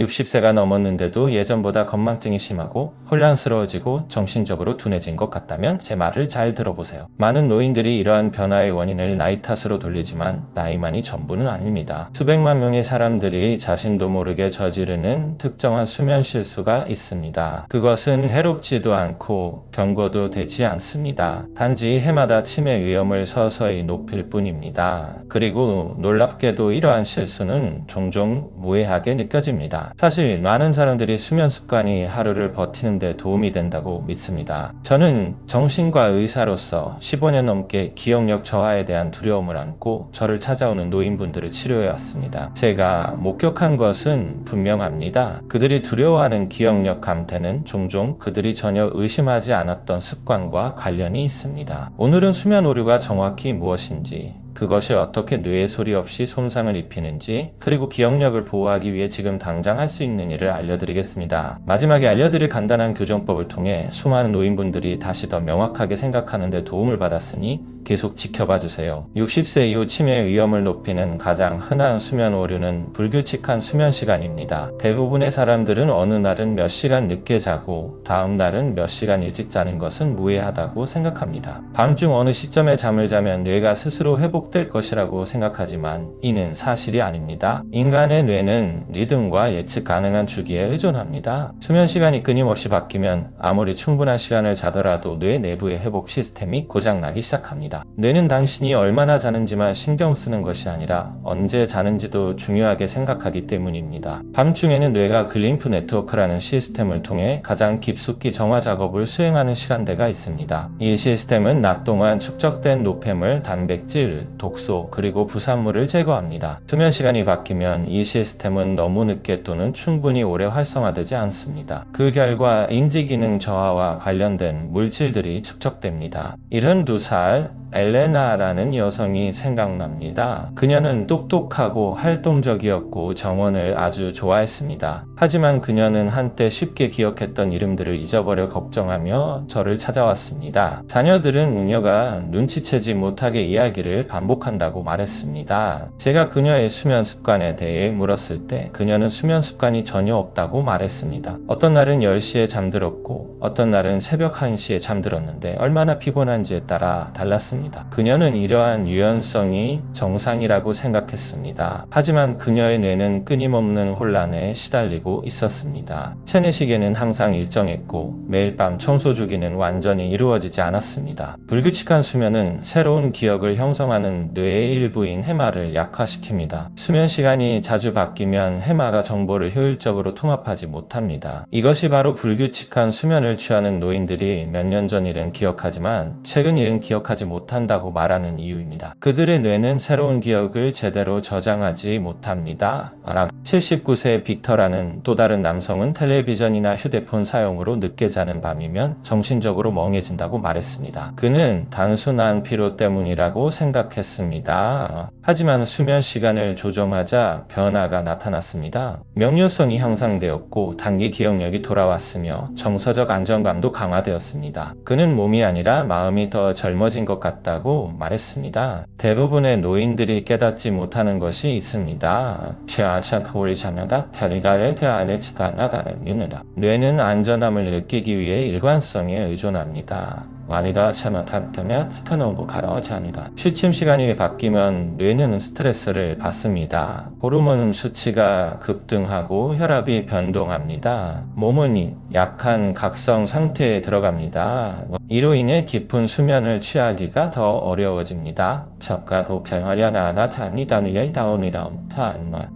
60세가 넘었는데도 예전보다 건망증이 심하고 혼란스러워지고 정신적으로 둔해진 것 같다면 제 말을 잘 들어보세요. 많은 노인들이 이러한 변화의 원인을 나이 탓으로 돌리지만 나이만이 전부는 아닙니다. 수백만 명의 사람들이 자신도 모르게 저지르는 특정한 수면 실수가 있습니다. 그것은 해롭지도 않고 경고도 되지 않습니다. 단지 해마다 치매 위험을 서서히 높일 뿐입니다. 그리고 놀랍게도 이러한 실수는 종종 무해하게 느껴집니다. 사실 많은 사람들이 수면 습관이 하루를 버티는 데 도움이 된다고 믿습니다. 저는 정신과 의사로서 15년 넘게 기억력 저하에 대한 두려움을 안고 저를 찾아오는 노인분들을 치료해왔습니다. 제가 목격한 것은 분명합니다. 그들이 두려워하는 기억력 감퇴는 종종 그들이 전혀 의심하지 않았던 습관과 관련이 있습니다. 오늘은 수면 오류가 정확히 무엇인지, 그것이 어떻게 뇌에 소리 없이 손상을 입히는지, 그리고 기억력을 보호하기 위해 지금 당장 할 수 있는 일을 알려드리겠습니다. 마지막에 알려드릴 간단한 교정법을 통해 수많은 노인분들이 다시 더 명확하게 생각하는 데 도움을 받았으니 계속 지켜봐 주세요. 60세 이후 치매 위험을 높이는 가장 흔한 수면 오류는 불규칙한 수면 시간입니다. 대부분의 사람들은 어느 날은 몇 시간 늦게 자고 다음 날은 몇 시간 일찍 자는 것은 무해하다고 생각합니다. 밤중 어느 시점에 잠을 자면 뇌가 스스로 회복될 것이라고 생각하지만 이는 사실이 아닙니다. 인간의 뇌는 리듬과 예측 가능한 주기에 의존합니다. 수면 시간이 끊임없이 바뀌면 아무리 충분한 시간을 자더라도 뇌 내부의 회복 시스템이 고장나기 시작합니다. 뇌는 당신이 얼마나 자는지만 신경 쓰는 것이 아니라 언제 자는지도 중요하게 생각하기 때문입니다. 밤중에는 뇌가 글림프 네트워크라는 시스템을 통해 가장 깊숙이 정화 작업을 수행하는 시간대가 있습니다. 이 시스템은 낮 동안 축적된 노폐물, 단백질, 독소, 그리고 부산물을 제거합니다. 수면 시간이 바뀌면 이 시스템은 너무 늦게 또는 충분히 오래 활성화되지 않습니다. 그 결과 인지기능 저하와 관련된 물질들이 축적됩니다. 72살 엘레나라는 여성이 생각납니다. 그녀는 똑똑하고 활동적이었고 정원을 아주 좋아했습니다. 하지만 그녀는 한때 쉽게 기억했던 이름들을 잊어버려 걱정하며 저를 찾아왔습니다. 자녀들은 그녀가 눈치채지 못하게 이야기를 반복한다고 말했습니다. 제가 그녀의 수면 습관에 대해 물었을 때 그녀는 수면 습관이 전혀 없다고 말했습니다. 어떤 날은 10시에 잠들었고 어떤 날은 새벽 1시에 잠들었는데 얼마나 피곤한지에 따라 달랐습니다. 그녀는 이러한 유연성이 정상이라고 생각했습니다. 하지만 그녀의 뇌는 끊임없는 혼란에 시달리고 있었습니다. 체내시계는 항상 일정했고 매일 밤 청소 주기는 완전히 이루어지지 않았습니다. 불규칙한 수면은 새로운 기억을 형성하는 뇌의 일부인 해마를 약화시킵니다. 수면 시간이 자주 바뀌면 해마가 정보를 효율적으로 통합하지 못합니다. 이것이 바로 불규칙한 수면을 취하는 노인들이 몇 년 전 일은 기억하지만 최근 일은 기억하지 못한다고 말하는 이유입니다. 그들의 뇌는 새로운 기억을 제대로 저장하지 못합니다. 79세 빅터라는 또 다른 남성은 텔레비전이나 휴대폰 사용으로 늦게 자는 밤이면 정신적으로 멍해진다고 말했습니다. 그는 단순한 피로 때문이라고 생각했습니다. 하지만 수면 시간을 조정하자 변화가 나타났습니다. 명료성이 향상되었고 단기 기억력이 돌아왔으며 정서적 안정감도 강화되었습니다. 그는 몸이 아니라 마음이 더 젊어진 것 같다고 말했습니다. 대부분의 노인들이 깨닫지 못하는 것이 있습니다. 뇌는 안전함을 느끼기 위해 일관성에 의존합니다. 취침 시간이 바뀌면 뇌는 스트레스를 받습니다. 호르몬 수치가 급등하고 혈압이 변동합니다. 몸은 약한 각성 상태에 들어갑니다. 이로 인해 깊은 수면을 취하기가 더 어려워집니다.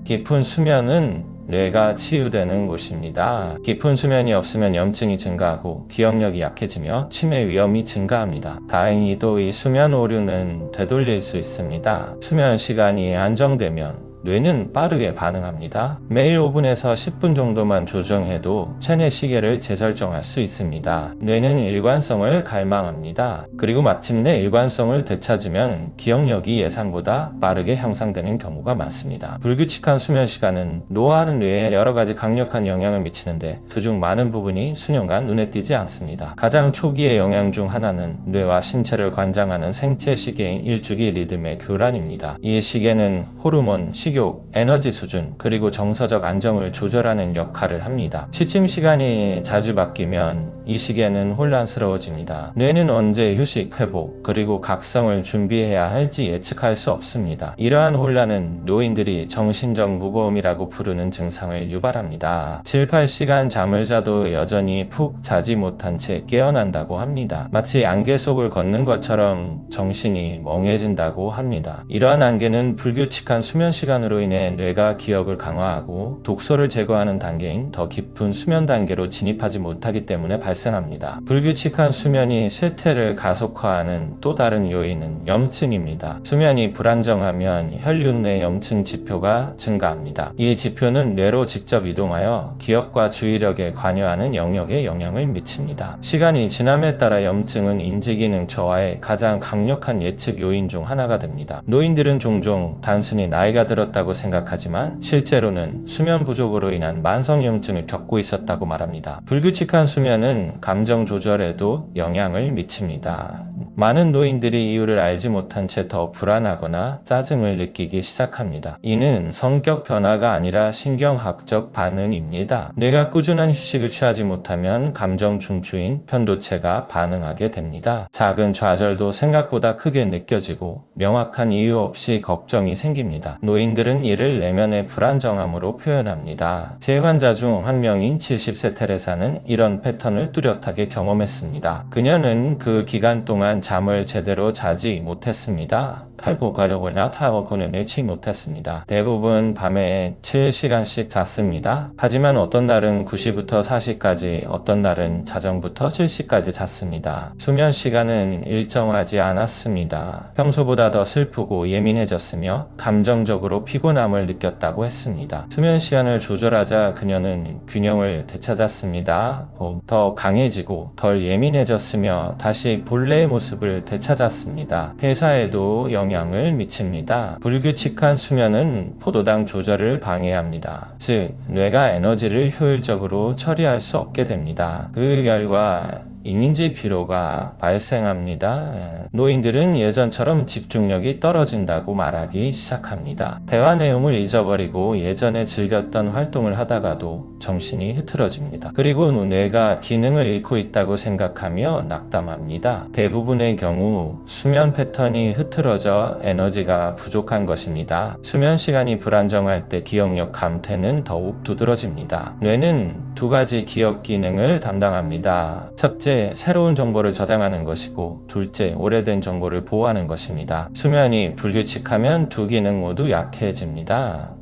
깊은 수면은 뇌가 치유되는 곳입니다. 깊은 수면이 없으면 염증이 증가하고 기억력이 약해지며 치매 위험이 증가합니다. 다행히도 이 수면 오류는 되돌릴 수 있습니다. 수면 시간이 안정되면 뇌는 빠르게 반응합니다. 매일 5분에서 10분 정도만 조정해도 체내 시계를 재설정할 수 있습니다. 뇌는 일관성을 갈망합니다. 그리고 마침내 일관성을 되찾으면 기억력이 예상보다 빠르게 향상되는 경우가 많습니다. 불규칙한 수면 시간은 노화하는 뇌에 여러 가지 강력한 영향을 미치는데 그중 많은 부분이 수년간 눈에 띄지 않습니다. 가장 초기의 영향 중 하나는 뇌와 신체를 관장하는 생체 시계인 일주기 리듬의 교란입니다. 이 시계는 호르몬, 식욕, 에너지 수준, 그리고 정서적 안정을 조절하는 역할을 합니다. 취침 시간이 자주 바뀌면 이 시기에는 혼란스러워집니다. 뇌는 언제 휴식, 회복, 그리고 각성을 준비해야 할지 예측할 수 없습니다. 이러한 혼란은 노인들이 정신적 무거움이라고 부르는 증상을 유발합니다. 7, 8시간 잠을 자도 여전히 푹 자지 못한 채 깨어난다고 합니다. 마치 안개 속을 걷는 것처럼 정신이 멍해진다고 합니다. 이러한 안개는 불규칙한 수면 시간으로 인해 뇌가 기억을 강화하고 독소를 제거하는 단계인 더 깊은 수면 단계로 진입하지 못하기 때문에 발생합니다. 불규칙한 수면이 쇠퇴를 가속화하는 또 다른 요인은 염증입니다. 수면이 불안정하면 혈육 내 염증 지표가 증가합니다. 이 지표는 뇌로 직접 이동하여 기억과 주의력에 관여하는 영역에 영향을 미칩니다. 시간이 지남에 따라 염증은 인지기능 저하의 가장 강력한 예측 요인 중 하나가 됩니다. 노인들은 종종 단순히 나이가 들었다고 생각하지만 실제로는 수면 부족으로 인한 만성염증을 겪고 있었다고 말합니다. 불규칙한 수면은 감정 조절에도 영향을 미칩니다. 많은 노인들이 이유를 알지 못한 채 더 불안하거나 짜증을 느끼기 시작합니다. 이는 성격 변화가 아니라 신경학적 반응입니다. 뇌가 꾸준한 휴식을 취하지 못하면 감정 중추인 편도체가 반응하게 됩니다. 작은 좌절도 생각보다 크게 느껴지고 명확한 이유 없이 걱정이 생깁니다. 노인들은 이를 내면의 불안정함으로 표현합니다. 제 환자 중 한 명인 70세 테레사는 이런 패턴을 뚜렷하게 경험했습니다. 그녀는 그 기간 동안 잠을 제대로 자지 못했습니다. 탈북하려거나 타워 보내지 못했습니다. 대부분 밤에 7시간씩 잤습니다. 하지만 어떤 날은 9시부터 4시까지, 어떤 날은 자정부터 7시까지 잤습니다. 수면 시간은 일정하지 않았습니다. 평소보다 더 슬프고 예민해졌으며 감정적으로 피곤함을 느꼈다고 했습니다. 수면 시간을 조절하자 그녀는 균형을 되찾았습니다. 더 강해지고 덜 예민해졌으며 다시 본래의 모습을 되찾았습니다. 대사에도 영향을 미칩니다. 불규칙한 수면은 포도당 조절을 방해합니다. 즉, 뇌가 에너지를 효율적으로 처리할 수 없게 됩니다. 그 결과 인지 피로가 발생합니다. 노인들은 예전처럼 집중력이 떨어진다고 말하기 시작합니다. 대화 내용을 잊어버리고 예전에 즐겼던 활동을 하다가도 정신이 흐트러집니다. 그리고 뇌가 기능을 잃고 있다고 생각하며 낙담합니다. 대부분의 경우 수면 패턴이 흐트러져 에너지가 부족한 것입니다. 수면 시간이 불안정할 때 기억력 감퇴는 더욱 두드러집니다. 뇌는 두 가지 기억 기능을 담당합니다. 첫째, 새로운 정보를 저장하는 것이고, 둘째, 오래된 정보를 보호하는 것입니다. 수면이 불규칙하면 두 기능 모두 약해집니다.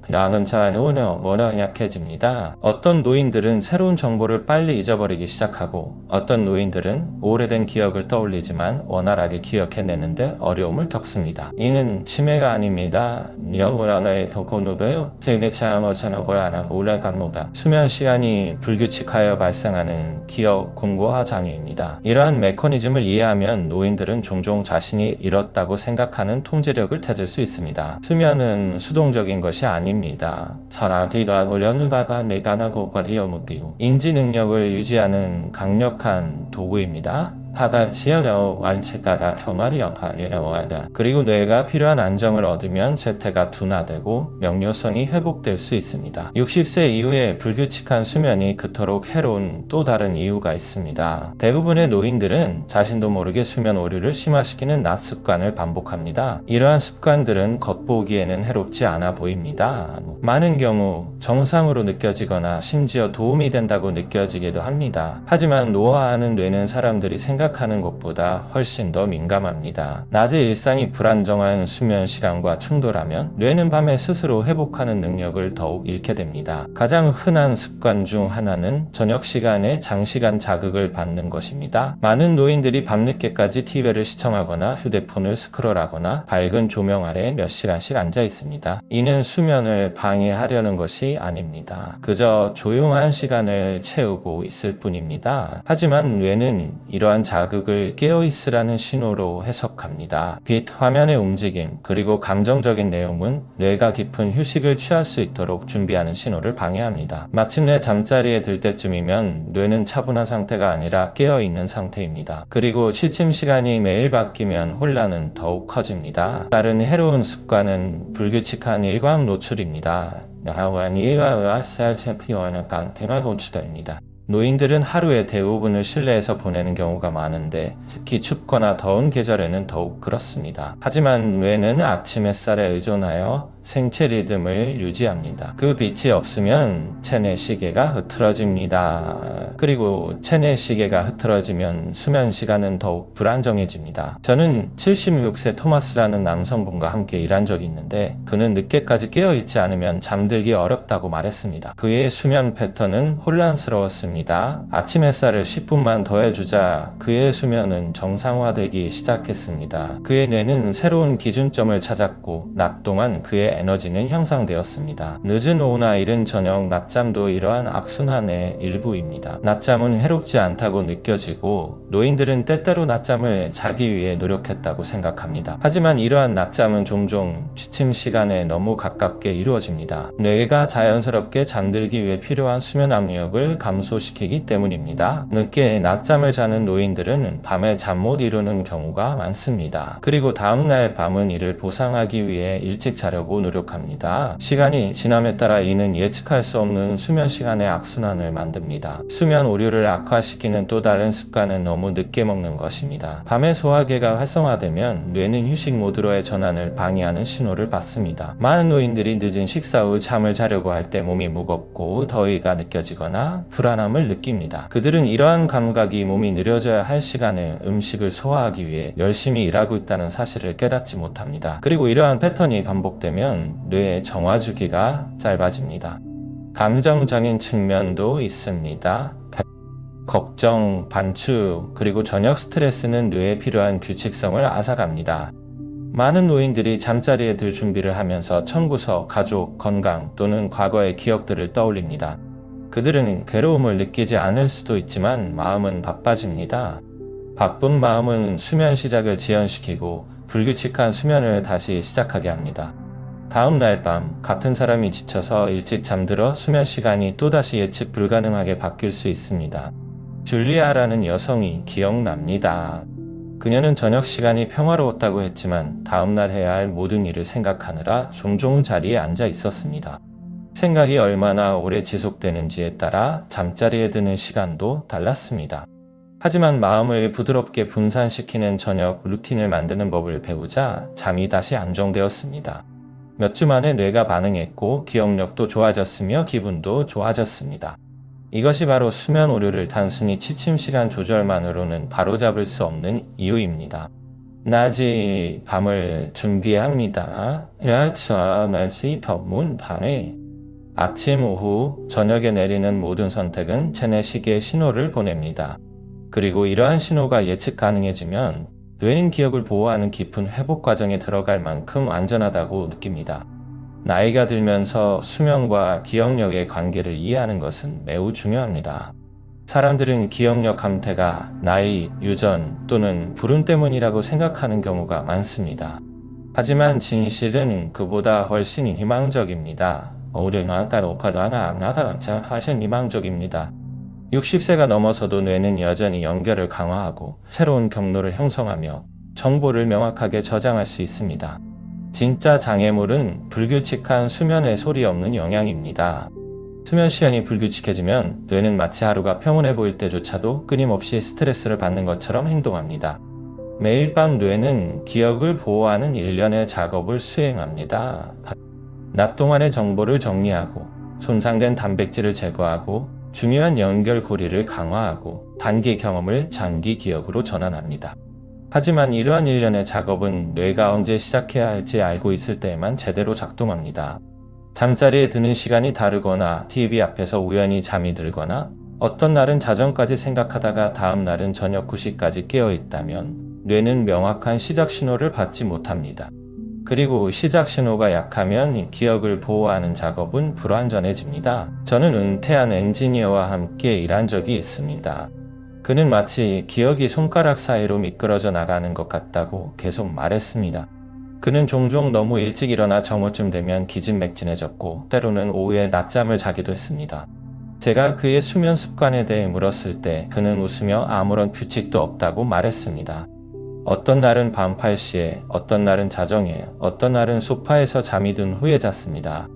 약해집니다. 어떤 노인들은 새로운 정보를 빨리 잊어버리기 시작하고, 어떤 노인들은 오래된 기억을 떠올리지만 원활하게 기억해내는데 어려움을 겪습니다. 이는 치매가 아닙니다. 수면 시간이 불규칙하여 발생하는 기억 공고화 장애입니다. 이러한 메커니즘을 이해하면 노인들은 종종 자신이 잃었다고 생각하는 통제력을 찾을 수 있습니다. 수면은 수동적인 것이 아닙니다. 인지 능력을 유지하는 강력한 도구입니다. 그리고 뇌가 필요한 안정을 얻으면 쇠퇴가 둔화되고 명료성이 회복될 수 있습니다. 60세 이후에 불규칙한 수면이 그토록 해로운 또 다른 이유가 있습니다. 대부분의 노인들은 자신도 모르게 수면 오류를 심화시키는 낯습관을 반복합니다. 이러한 습관들은 겉보기에는 해롭지 않아 보입니다. 많은 경우 정상으로 느껴지거나 심지어 도움이 된다고 느껴지기도 합니다. 하지만 노화하는 뇌는 사람들이 생각하는 것보다 훨씬 더 민감합니다. 낮의 일상이 불안정한 수면 시간과 충돌하면 뇌는 밤에 스스로 회복하는 능력을 더욱 잃게 됩니다. 가장 흔한 습관 중 하나는 저녁 시간에 장시간 자극을 받는 것입니다. 많은 노인들이 밤늦게까지 TV를 시청하거나 휴대폰을 스크롤하거나 밝은 조명 아래 몇 시간씩 앉아 있습니다. 이는 수면을 방해하려는 것이 아닙니다. 그저 조용한 시간을 채우고 있을 뿐입니다. 하지만 뇌는 이러한 자극을 깨어있으라는 신호로 해석합니다. 빛, 화면의 움직임, 그리고 감정적인 내용은 뇌가 깊은 휴식을 취할 수 있도록 준비하는 신호를 방해합니다. 마침내 잠자리에 들 때쯤이면 뇌는 차분한 상태가 아니라 깨어있는 상태입니다. 그리고 취침 시간이 매일 바뀌면 혼란은 더욱 커집니다. 다른 해로운 습관은 불규칙한 일광 노출입니다. 노출입니다. 노인들은 하루의 대부분을 실내에서 보내는 경우가 많은데 특히 춥거나 더운 계절에는 더욱 그렇습니다. 하지만 뇌는 아침 햇살에 의존하여 생체 리듬을 유지합니다. 그 빛이 없으면 체내 시계가 흐트러집니다. 그리고 체내 시계가 흐트러지면 수면 시간은 더욱 불안정해집니다. 저는 76세 토마스라는 남성분과 함께 일한 적이 있는데 그는 늦게까지 깨어있지 않으면 잠들기 어렵다고 말했습니다. 그의 수면 패턴은 혼란스러웠습니다. 아침 햇살을 10분만 더해주자 그의 수면은 정상화되기 시작했습니다. 그의 뇌는 새로운 기준점을 찾았고 낮 동안 그의 에너지는 향상되었습니다. 늦은 오후나 이른 저녁 낮잠도 이러한 악순환의 일부입니다. 낮잠은 해롭지 않다고 느껴지고 노인들은 때때로 낮잠을 자기 위해 노력했다고 생각합니다. 하지만 이러한 낮잠은 종종 취침 시간에 너무 가깝게 이루어집니다. 뇌가 자연스럽게 잠들기 위해 필요한 수면 압력을 감소시키기 때문입니다. 늦게 낮잠을 자는 노인들은 밤에 잠 못 이루는 경우가 많습니다. 그리고 다음날 밤은 이를 보상하기 위해 일찍 자려고 노력합니다. 시간이 지남에 따라 이는 예측할 수 없는 수면 시간의 악순환을 만듭니다. 수면 오류를 악화시키는 또 다른 습관은 너무 늦게 먹는 것입니다. 밤에 소화계가 활성화되면 뇌는 휴식 모드로의 전환을 방해하는 신호를 받습니다. 많은 노인들이 늦은 식사 후 잠을 자려고 할 때 몸이 무겁고 더위가 느껴지거나 불안함을 느낍니다. 그들은 이러한 감각이 몸이 느려져야 할 시간에 음식을 소화하기 위해 열심히 일하고 있다는 사실을 깨닫지 못합니다. 그리고 이러한 패턴이 반복되면 뇌의 정화 주기가 짧아집니다. 감정적인 측면도 있습니다. 걱정, 반추, 그리고 저녁 스트레스는 뇌에 필요한 규칙성을 앗아갑니다. 많은 노인들이 잠자리에 들 준비를 하면서 청구서, 가족, 건강 또는 과거의 기억들을 떠올립니다. 그들은 괴로움을 느끼지 않을 수도 있지만 마음은 바빠집니다. 바쁜 마음은 수면 시작을 지연시키고 불규칙한 수면을 다시 시작하게 합니다. 다음 날 밤 같은 사람이 지쳐서 일찍 잠들어 수면 시간이 또다시 예측 불가능하게 바뀔 수 있습니다. 줄리아라는 여성이 기억납니다. 그녀는 저녁 시간이 평화로웠다고 했지만 다음날 해야 할 모든 일을 생각하느라 종종 자리에 앉아 있었습니다. 생각이 얼마나 오래 지속되는지에 따라 잠자리에 드는 시간도 달랐습니다. 하지만 마음을 부드럽게 분산시키는 저녁 루틴을 만드는 법을 배우자 잠이 다시 안정되었습니다. 몇 주 만에 뇌가 반응했고 기억력도 좋아졌으며 기분도 좋아졌습니다. 이것이 바로 수면 오류를 단순히 취침 시간 조절만으로는 바로잡을 수 없는 이유입니다. 낮이 밤을 준비합니다. 날씨 법문 밤에 아침, 오후, 저녁에 내리는 모든 선택은 체내 시계의 신호를 보냅니다. 그리고 이러한 신호가 예측 가능해지면 뇌는 기억을 보호하는 깊은 회복 과정에 들어갈 만큼 안전하다고 느낍니다. 나이가 들면서 수면과 기억력의 관계를 이해하는 것은 매우 중요합니다. 사람들은 기억력 감퇴가 나이, 유전 또는 불운 때문이라고 생각하는 경우가 많습니다. 하지만 진실은 그보다 훨씬 희망적입니다. 훨씬 희망적입니다. 60세가 넘어서도 뇌는 여전히 연결을 강화하고 새로운 경로를 형성하며 정보를 명확하게 저장할 수 있습니다. 진짜 장애물은 불규칙한 수면에 소리 없는 영향입니다. 수면 시간이 불규칙해지면 뇌는 마치 하루가 평온해 보일 때조차도 끊임없이 스트레스를 받는 것처럼 행동합니다. 매일 밤 뇌는 기억을 보호하는 일련의 작업을 수행합니다. 낮 동안의 정보를 정리하고 손상된 단백질을 제거하고 중요한 연결고리를 강화하고 단기 경험을 장기 기억으로 전환합니다. 하지만 이러한 일련의 작업은 뇌가 언제 시작해야 할지 알고 있을 때에만 제대로 작동합니다. 잠자리에 드는 시간이 다르거나 TV 앞에서 우연히 잠이 들거나 어떤 날은 자정까지 생각하다가 다음 날은 저녁 9시까지 깨어있다면 뇌는 명확한 시작 신호를 받지 못합니다. 그리고 시작 신호가 약하면 기억을 보호하는 작업은 불완전해집니다. 저는 은퇴한 엔지니어와 함께 일한 적이 있습니다. 그는 마치 기억이 손가락 사이로 미끄러져 나가는 것 같다고 계속 말했습니다. 그는 종종 너무 일찍 일어나 정오쯤 되면 기진맥진해졌고 때로는 오후에 낮잠을 자기도 했습니다. 제가 그의 수면 습관에 대해 물었을 때 그는 웃으며 아무런 규칙도 없다고 말했습니다. 어떤 날은 밤 8시에, 어떤 날은 자정에, 어떤 날은 소파에서 잠이 든 후에 잤습니다.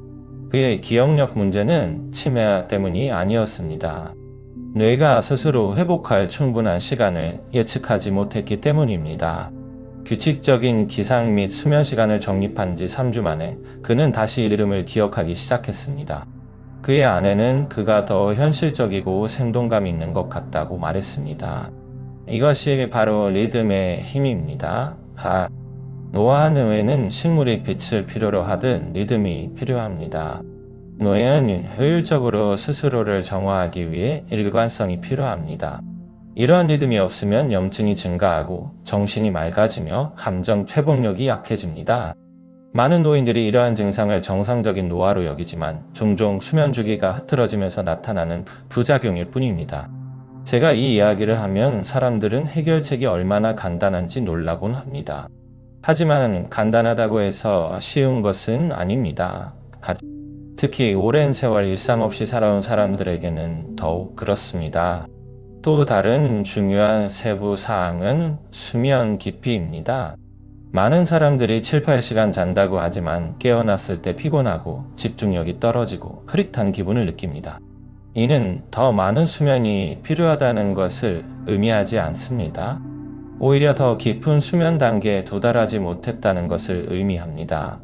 그의 기억력 문제는 치매 때문이 아니었습니다. 뇌가 스스로 회복할 충분한 시간을 예측하지 못했기 때문입니다. 규칙적인 기상 및 수면 시간을 정립한 지 3주 만에 그는 다시 이름을 기억하기 시작했습니다. 그의 아내는 그가 더 현실적이고 생동감 있는 것 같다고 말했습니다. 이것이 바로 리듬의 힘입니다. 노화 뇌에는 식물이 빛을 필요로 하듯 리듬이 필요합니다. 뇌는 효율적으로 스스로를 정화하기 위해 일관성이 필요합니다. 이러한 리듬이 없으면 염증이 증가하고 정신이 맑아지며 감정 회복력이 약해집니다. 많은 노인들이 이러한 증상을 정상적인 노화로 여기지만 종종 수면 주기가 흐트러지면서 나타나는 부작용일 뿐입니다. 제가 이 이야기를 하면 사람들은 해결책이 얼마나 간단한지 놀라곤 합니다. 하지만 간단하다고 해서 쉬운 것은 아닙니다. 특히 오랜 세월 일상 없이 살아온 사람들에게는 더욱 그렇습니다. 또 다른 중요한 세부 사항은 수면 깊이입니다. 많은 사람들이 7, 8시간 잔다고 하지만 깨어났을 때 피곤하고 집중력이 떨어지고 흐릿한 기분을 느낍니다. 이는 더 많은 수면이 필요하다는 것을 의미하지 않습니다. 오히려 더 깊은 수면 단계에 도달하지 못했다는 것을 의미합니다.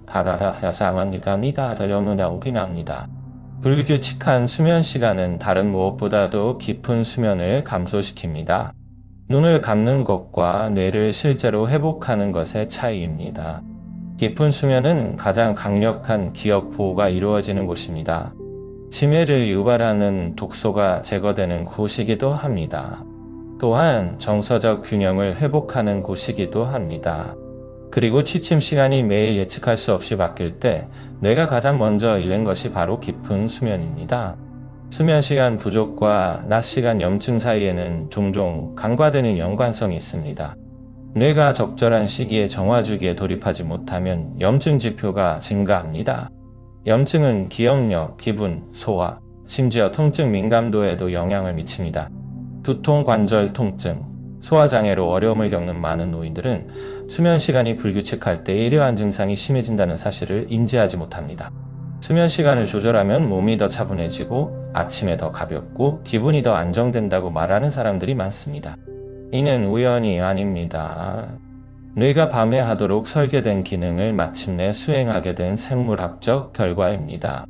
불규칙한 수면 시간은 다른 무엇보다도 깊은 수면을 감소시킵니다. 눈을 감는 것과 뇌를 실제로 회복하는 것의 차이입니다. 깊은 수면은 가장 강력한 기억 보호가 이루어지는 곳입니다. 치매를 유발하는 독소가 제거되는 곳이기도 합니다. 또한 정서적 균형을 회복하는 곳이기도 합니다. 그리고 취침 시간이 매일 예측할 수 없이 바뀔 때 뇌가 가장 먼저 잃는 것이 바로 깊은 수면입니다. 수면 시간 부족과 낮 시간 염증 사이에는 종종 간과되는 연관성이 있습니다. 뇌가 적절한 시기에 정화 주기에 돌입하지 못하면 염증 지표가 증가합니다. 염증은 기억력, 기분, 소화, 심지어 통증 민감도에도 영향을 미칩니다. 두통, 관절 통증, 소화장애로 어려움을 겪는 많은 노인들은 수면 시간이 불규칙할 때 이러한 증상이 심해진다는 사실을 인지하지 못합니다. 수면 시간을 조절하면 몸이 더 차분해지고 아침에 더 가볍고 기분이 더 안정된다고 말하는 사람들이 많습니다. 이는 우연이 아닙니다. 뇌가 밤에 하도록 설계된 기능을 마침내 수행하게 된 생물학적 결과입니다.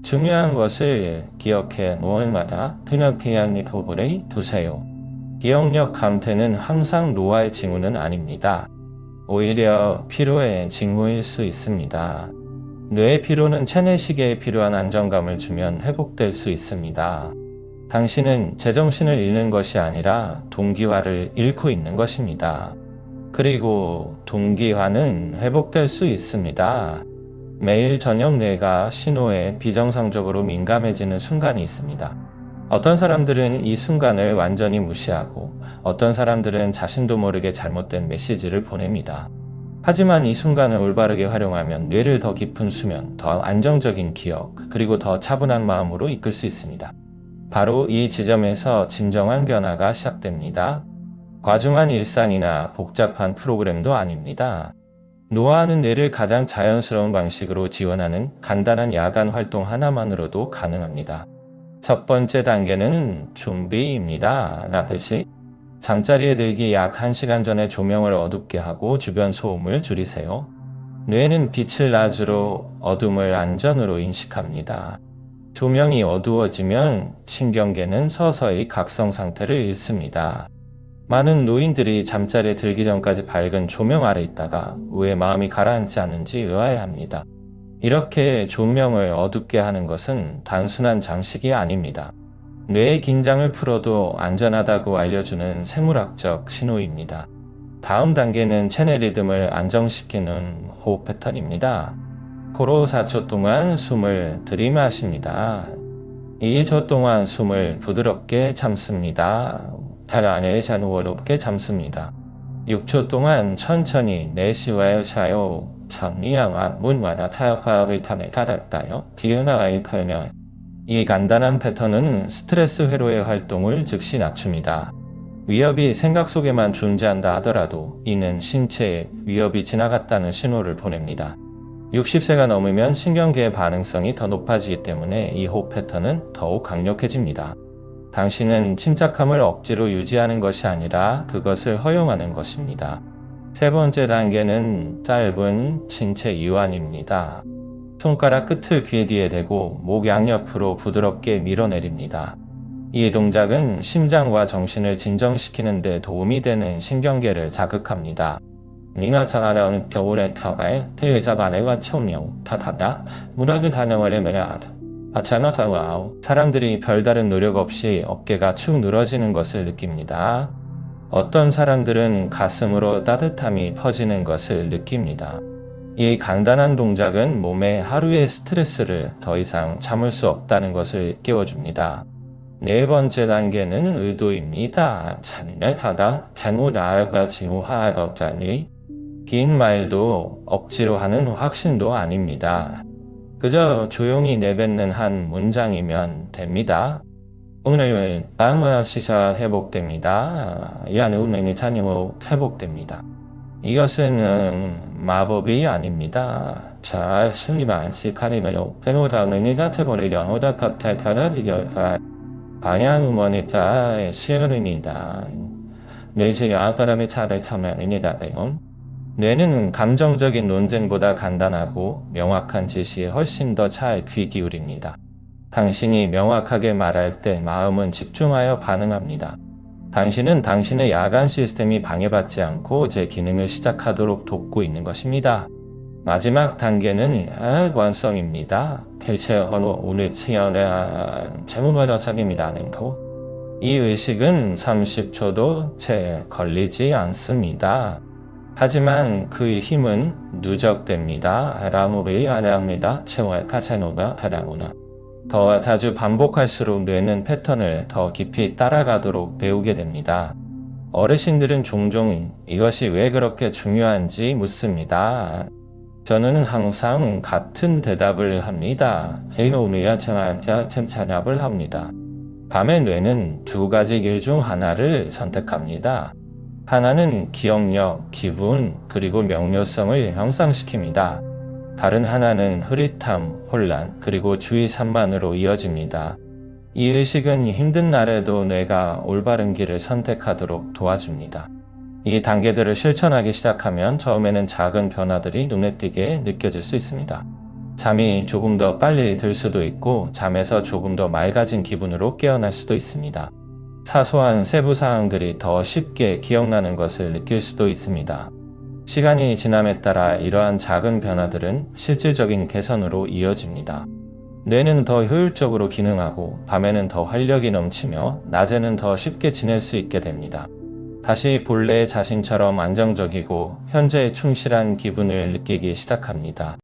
중요한 것을 기억해 노을마다 그냥 피안니 포브레이 두세요. 기억력 감퇴는 항상 노화의 징후는 아닙니다. 오히려 피로의 징후일 수 있습니다. 뇌의 피로는 체내시계에 필요한 안정감을 주면 회복될 수 있습니다. 당신은 제정신을 잃는 것이 아니라 동기화를 잃고 있는 것입니다. 그리고 동기화는 회복될 수 있습니다. 매일 저녁 뇌가 신호에 비정상적으로 민감해지는 순간이 있습니다. 어떤 사람들은 이 순간을 완전히 무시하고 어떤 사람들은 자신도 모르게 잘못된 메시지를 보냅니다. 하지만 이 순간을 올바르게 활용하면 뇌를 더 깊은 수면, 더 안정적인 기억, 그리고 더 차분한 마음으로 이끌 수 있습니다. 바로 이 지점에서 진정한 변화가 시작됩니다. 과중한 일상이나 복잡한 프로그램도 아닙니다. 노화하는 뇌를 가장 자연스러운 방식으로 지원하는 간단한 야간 활동 하나만으로도 가능합니다. 첫 번째 단계는 준비입니다. 나듯이 잠자리에 들기 약 1시간 전에 조명을 어둡게 하고 주변 소음을 줄이세요. 뇌는 빛을 낮으로 어둠을 안전으로 인식합니다. 조명이 어두워지면 신경계는 서서히 각성 상태를 잃습니다. 많은 노인들이 잠자리에 들기 전까지 밝은 조명 아래 있다가 왜 마음이 가라앉지 않는지 의아해합니다. 이렇게 조명을 어둡게 하는 것은 단순한 장식이 아닙니다. 뇌의 긴장을 풀어도 안전하다고 알려주는 생물학적 신호입니다. 다음 단계는 체내 리듬을 안정시키는 호흡 패턴입니다. 코로 4초 동안 숨을 들이마십니다. 2초 동안 숨을 부드럽게 참습니다. 달 안에서 높게 잠습니다. 6초 동안 천천히 내쉬어야요. 정리양아 문화나 타협을 통해 가닥다요. 기운아의 표현. 이 간단한 패턴은 스트레스 회로의 활동을 즉시 낮춥니다. 위협이 생각 속에만 존재한다 하더라도 이는 신체에 위협이 지나갔다는 신호를 보냅니다. 60세가 넘으면 신경계의 반응성이 더 높아지기 때문에 이 호흡 패턴은 더욱 강력해집니다. 당신은 침착함을 억지로 유지하는 것이 아니라 그것을 허용하는 것입니다. 세 번째 단계는 짧은 신체 이완입니다. 손가락 끝을 귀 뒤에 대고 목 양옆으로 부드럽게 밀어내립니다. 이 동작은 심장과 정신을 진정시키는 데 도움이 되는 신경계를 자극합니다. 니나타라는 겨울의 타가에 대자반에와 청룡, 타타다, 문학의 단어를 매야하다. 아차나타와우. 사람들이 별다른 노력 없이 어깨가 축 늘어지는 것을 느낍니다. 어떤 사람들은 가슴으로 따뜻함이 퍼지는 것을 느낍니다. 이 간단한 동작은 몸에 하루의 스트레스를 더 이상 참을 수 없다는 것을 깨워줍니다. 네 번째 단계는 의도입니다. 잔인하다, 잘못하가 지우하다니. 긴 말도 억지로 하는 확신도 아닙니다. 그저 조용히 내뱉는 한 문장이면 됩니다. 오늘 다음과 시사 회복됩니다. 야는 운행이 찬양으로 회복됩니다. 이것은 마법이 아닙니다. 자, 스님한 시카리메요. 페노다는 같아버리려 오다 카타카라 이겨가 방향음원이다 시어른이다. 뇌의 아까람의 차를 타면입니다. 뇌는 감정적인 논쟁보다 간단하고 명확한 지시에 훨씬 더 잘 귀 기울입니다. 당신이 명확하게 말할 때 마음은 집중하여 반응합니다. 당신은 당신의 야간 시스템이 방해받지 않고 제 기능을 시작하도록 돕고 있는 것입니다. 마지막 단계는 관성입니다. 펠체어로 오늘 치열한 재무마다 사입니다는 거. 이 의식은 30초도 채 걸리지 않습니다. 하지만 그의 힘은 누적됩니다. 라무리 아랍니다. 채월 카세노가 하라구나. 더 자주 반복할수록 뇌는 패턴을 더 깊이 따라가도록 배우게 됩니다. 어르신들은 종종 이것이 왜 그렇게 중요한지 묻습니다. 저는 항상 같은 대답을 합니다. 헤이노미야 청아야 찬압을 합니다. 밤의 뇌는 두 가지 길 중 하나를 선택합니다. 하나는 기억력, 기분, 그리고 명료성을 향상시킵니다. 다른 하나는 흐릿함, 혼란, 그리고 주의 산만으로 이어집니다. 이 의식은 힘든 날에도 뇌가 올바른 길을 선택하도록 도와줍니다. 이 단계들을 실천하기 시작하면 처음에는 작은 변화들이 눈에 띄게 느껴질 수 있습니다. 잠이 조금 더 빨리 들 수도 있고 잠에서 조금 더 맑아진 기분으로 깨어날 수도 있습니다. 사소한 세부 사항들이 더 쉽게 기억나는 것을 느낄 수도 있습니다. 시간이 지남에 따라 이러한 작은 변화들은 실질적인 개선으로 이어집니다. 뇌는 더 효율적으로 기능하고 밤에는 더 활력이 넘치며 낮에는 더 쉽게 지낼 수 있게 됩니다. 다시 본래의 자신처럼 안정적이고 현재에 충실한 기분을 느끼기 시작합니다.